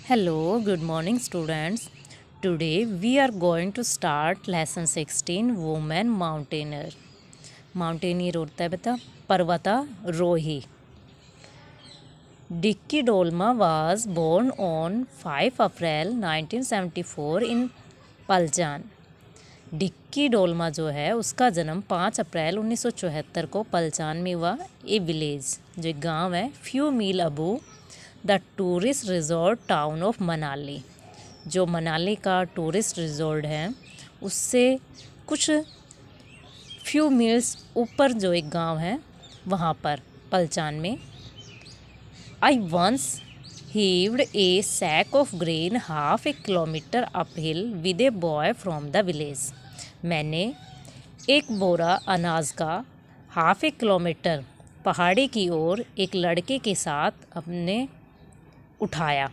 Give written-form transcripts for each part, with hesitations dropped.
Hello, good morning, students. Today we are going to start lesson 16 Woman Mountaineer. Mountaineer होता है बता पर्वतारोही. Dicky Dolma was born on 5 April 1974 in Palchan. Dicky Dolma जो है उसका जन्म 5 अप्रैल 1974 को पलचान में हुआ. ए विलेज जो एक गांव है few miles above the tourist resort town of Manali. जो मनाली का टूरिस्ट रिजॉर्ट है उससे कुछ फ्यू मील्स ऊपर जो एक गांव है वहाँ पर पलचान में. I once heaved a sack of grain half a kilometer uphill with a boy from the village. मैंने एक बोरा अनाज का हाफ ए किलोमीटर पहाड़ी की ओर एक लड़के के साथ अपने उठाया.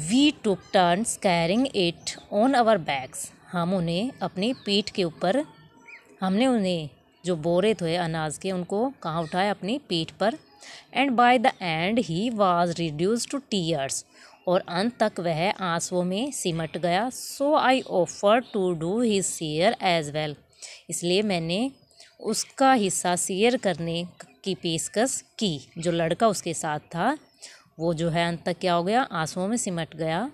We took turns carrying it on our backs. हमने उन्हें जो बोरे थे अनाज के उनको कहाँ उठाया अपनी पीठ पर. And by the end he was reduce to tears और अंत तक वह आंसुओं में सिमट गया. So I offer to do his share as well. इसलिए मैंने उसका हिस्सा शेयर करने की पेशकश की. जो लड़का उसके साथ था वो जो है अंत तक क्या हो गया, आंसुओं में सिमट गया.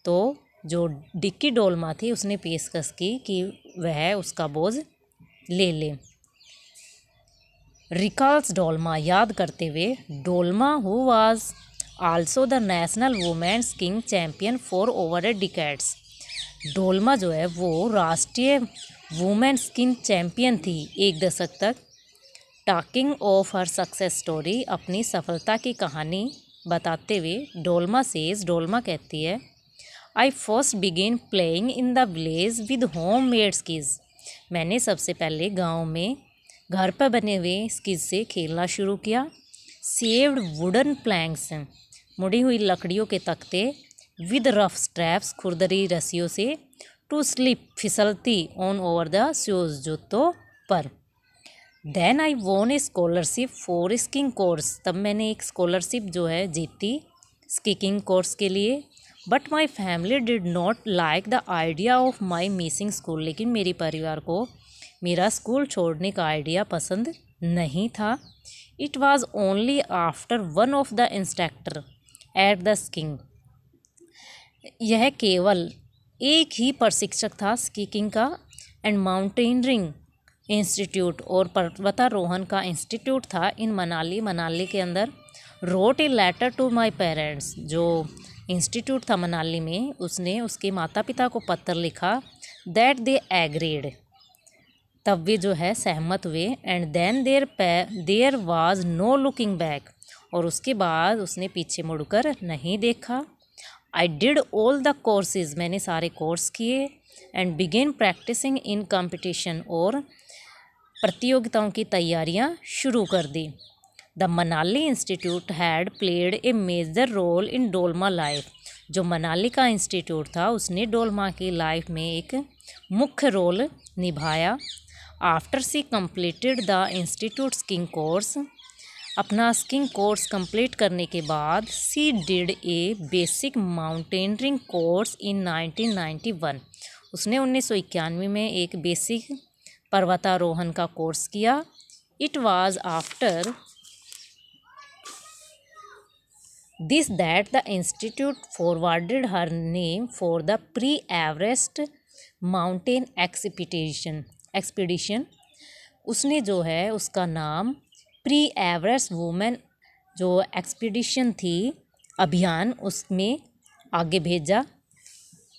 तो जो डिक्की डोलमा थी उसने पेशकश की कि वह उसका बोझ ले ले. रिकॉल्स डोलमा याद करते हुए. Dolma who was also the national women's skiing champion for over a decades. Dolma जो है वो राष्ट्रीय वुमेन स्कीइंग चैम्पियन थी एक दशक तक. Talking of her success story अपनी सफलता की कहानी बताते हुए डोलमा कहती है. I first begin playing in the village with home made skis. मैंने सबसे पहले गांव में घर पर बने हुए स्कीज से खेलना शुरू किया. सेव्ड वुडन प्लैंक्स मुड़ी हुई लकड़ियों के तख्ते. विद रफ स्ट्रैप्स खुरदरी रस्सियों से. टू स्लिप फिसलती ऑन ओवर द शूज जूतों पर. Then I won a scholarship for skiing course. तब मैंने एक स्कॉलरशिप जो है जीती स्कीइंग कोर्स के लिए. But my family did not like the idea of my missing school. लेकिन मेरे परिवार को मेरा स्कूल छोड़ने का आइडिया पसंद नहीं था. It was only after one of the instructor at the skiing. यह केवल एक ही प्रशिक्षक था स्कीइंग का एंड माउंटेनियरिंग इंस्टीट्यूट और पर्वतारोहण का इंस्टीट्यूट था इन मनाली के अंदर. Wrote a letter to my parents. जो इंस्टीट्यूट था मनाली में उसने उसके माता पिता को पत्र लिखा. That they agreed. तब वे जो है सहमत हुए. And then there was no looking back. और उसके बाद उसने पीछे मुड़कर नहीं देखा. I did all the courses. मैंने सारे कोर्स किए. And begin practising in competition. और प्रतियोगिताओं की तैयारियां शुरू कर दी. The Manali institute had played a major role in Dolma life. जो मनाली का इंस्टीट्यूट था उसने डोलमा की लाइफ में एक मुख्य रोल निभाया. After she completed the institute skiing course. अपना स्कीइंग कोर्स कंप्लीट करने के बाद she did a basic mountaineering course in 1991. उसने 1991 में एक बेसिक पर्वतारोहण का कोर्स किया. It was after this that the institute forwarded her name for the pre-Everest mountain expedition. उसने जो है उसका नाम प्री एवरेस्ट वुमेन जो एक्सपीडिशन थी अभियान उसमें आगे भेजा.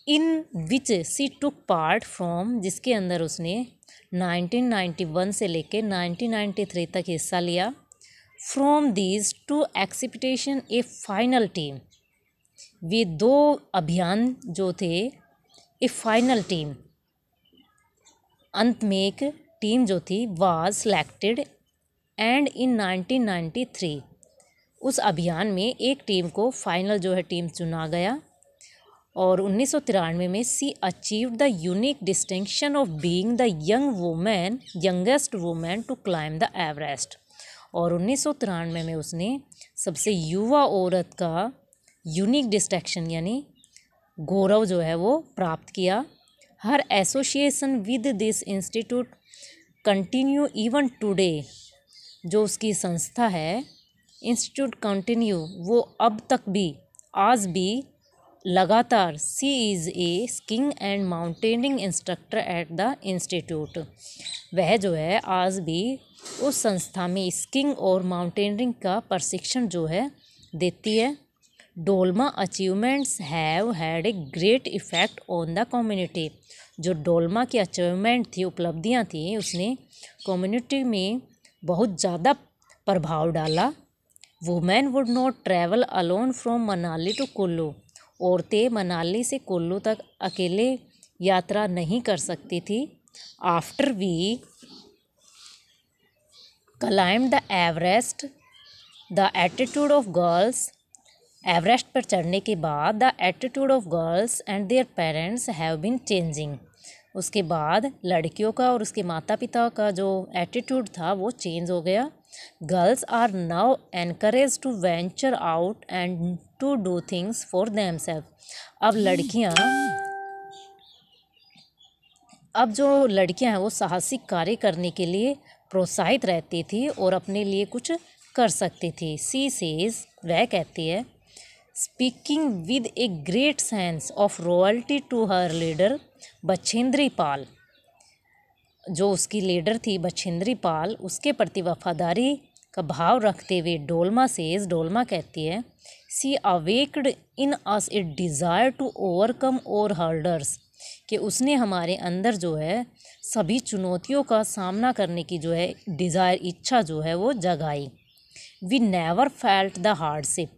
इन विच सी टुक पार्ट फ्रॉम. जिसके अंदर उसने 1991 से लेकर 1993 तक हिस्सा लिया. From these two expedition a final team. वे दो अभियान जो थे ए फाइनल टीम अंत में एक टीम जो थी वाज सिलेक्टेड. एंड इन 1993 उस अभियान में एक टीम को फाइनल जो है टीम चुना गया. और 1993 में she achieved the unique distinction of being the youngest women to climb the Everest. और 1993 में उसने सबसे युवा औरत का यूनिक डिस्टिंक्शन यानी गौरव जो है वो प्राप्त किया। Her association with this institute continue even today. जो उसकी संस्था है इंस्टीट्यूट कंटिन्यू, वो अब तक भी, आज भी लगातार, she is a skiing and mountaineering instructor at the institute. वह जो है आज भी उस संस्था में स्कीइंग और माउंटेनियरिंग का प्रशिक्षण जो है देती है। Dolma achievements have had a great effect on the community. जो डोलमा की अचीवमेंट थी, उपलब्धियां थी, उसने कम्युनिटी में बहुत ज़्यादा प्रभाव डाला। Women would not travel alone from Manali to Kullu. औरतें मनाली से कुल्लू तक अकेले यात्रा नहीं कर सकती थी। After we climb the Everest the attitude of girls. Everest पर चढ़ने के बाद the attitude of girls and their parents have been changing. उसके बाद लड़कियों का और उसके माता पिता का जो एटीट्यूड था वो चेंज हो गया। Girls are now encourage to venture out and to do things for themselves. अब जो लड़कियां हैं वो साहसिक कार्य करने के लिए प्रोत्साहित रहती थी और अपने लिए कुछ कर सकती थी। सी सेज, वह कहती है, speaking with a great sense of royalty to her leader Bachendri Pal. जो उसकी लीडर थी बछेंद्री पाल, उसके प्रति वफादारी का भाव रखते हुए डोलमा कहती है, सी अवेक्ड इन अस ए डिज़ायर टू ओवरकम और हर्डर्स। कि उसने हमारे अंदर जो है सभी चुनौतियों का सामना करने की जो है डिज़ायर, इच्छा जो है वो जगाई। We never felt the hardship.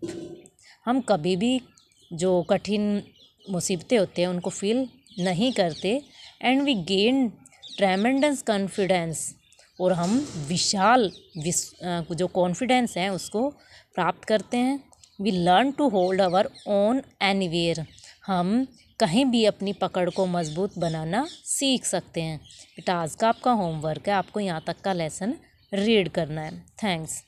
हम कभी भी जो कठिन मुसीबतें होते हैं उनको फील नहीं करते। And we gain tremendous confidence. और हम विशाल जो कॉन्फिडेंस है उसको प्राप्त करते हैं। We learn to hold our own anywhere. हम कहीं भी अपनी पकड़ को मजबूत बनाना सीख सकते हैं। बेटा आज का आपका होमवर्क है, आपको यहाँ तक का लेसन रीड करना है। थैंक्स।